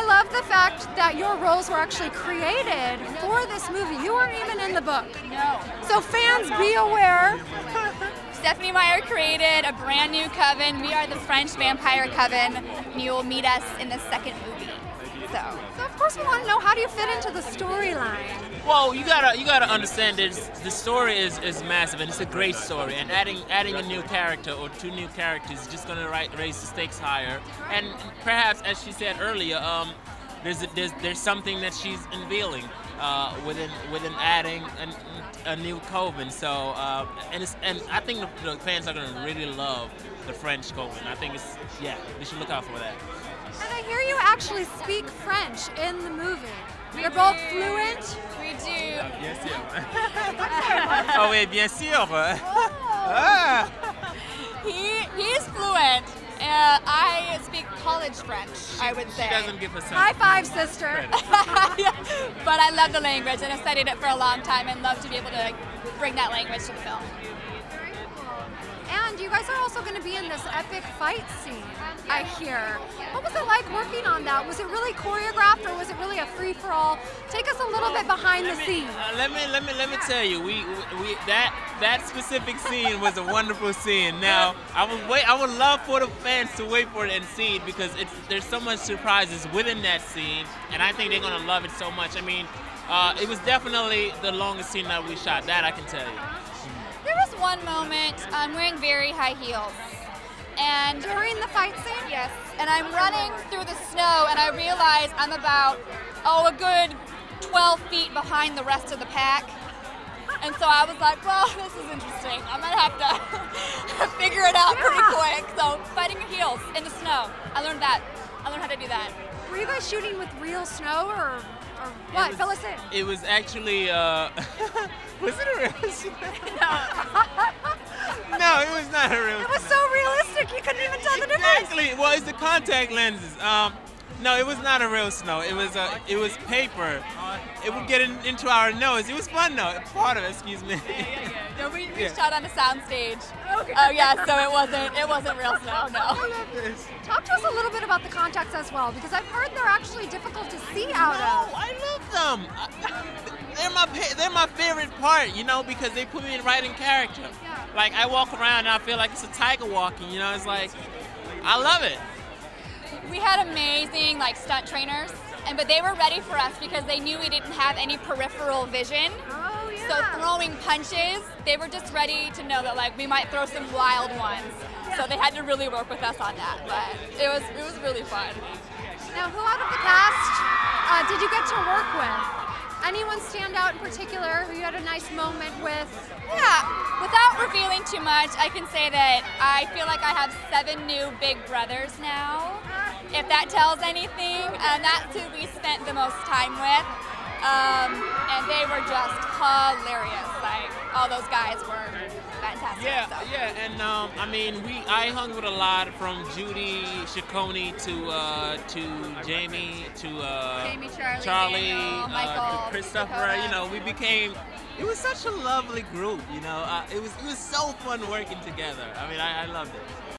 love the fact that your roles were actually created for this movie. You weren't even in the book. No. So fans, be aware. Stephanie Meyer created a brand new coven. We are the French Vampire Coven, and you will meet us in the second movie. So of course we want to know, how do you fit into the storyline? Well, you gotta understand this. The story is massive, and it's a great story. And adding a new character or two new characters is just gonna raise the stakes higher. And perhaps, as she said earlier, there's something that she's unveiling within adding a new coven. So and I think the fans are gonna really love the French coven. I think they should look out for that. And I hear you actually speak French in the movie. You're both fluent? we do. Bien sûr. Oh oui, bien sûr. He's fluent. I speak college French, I would say. She doesn't give us High five, sister. But I love the language, and I've studied it for a long time and love to be able to bring that language to the film. And you guys are also going to be in this epic fight scene, I hear. What was it like working on that? Was it really choreographed, or was it really a free-for-all? Take us a little bit behind the scenes. Let me tell you, that specific scene was a wonderful scene. Now, I would love for the fans to wait for it and see it, because there's so much surprises within that scene, and I think they're gonna love it so much. I mean, it was definitely the longest scene that we shot. That I can tell you. There was one moment, I'm wearing very high heels. And during the fight scene? Yes. And I'm running through the snow, and I realize I'm about, a good 12 feet behind the rest of the pack. And so I was like, well, this is interesting. I'm gonna have to figure it out pretty quick. So fighting in heels in the snow, I learned that. I learned how to do that. Were you guys shooting with real snow, or what? Fill us in. It was actually, was it a real snow? No, it was not a real snow. It was so realistic, you couldn't even tell the difference. Exactly. Well, it's the contact lenses. No, it was not a real snow. It was paper. It would get into our nose. It was fun though. Part of it, excuse me. No, we shot on a soundstage. Okay. Oh yeah, so it wasn't real snow, no. I love this. Talk to us a little bit about the contacts as well, because I've heard they're actually difficult to see out of. I love them. They're my favorite part, because they put me right in character. Yeah. Like, I walk around and I feel like it's a tiger walking, it's like, I love it. We had amazing stunt trainers, but they were ready for us because they knew we didn't have any peripheral vision. Oh, yeah. So throwing punches, they were just ready to know that we might throw some wild ones. Yeah. So they had to really work with us on that, but it was really fun. Now, who out of the cast did you get to work with? Anyone stand out in particular who you had a nice moment with? Yeah, without revealing too much, I can say that I feel like I have 7 new big brothers now, if that tells anything. That's who we spent the most time with, and they were just hilarious. All those guys were fantastic. Yeah, so. yeah, and I hung with a lot, from Judy Ciccone to Jamie to Jamie, Charlie, Daniel, to Michael, Christopher. Dakota. It was such a lovely group. It was so fun working together. I loved it.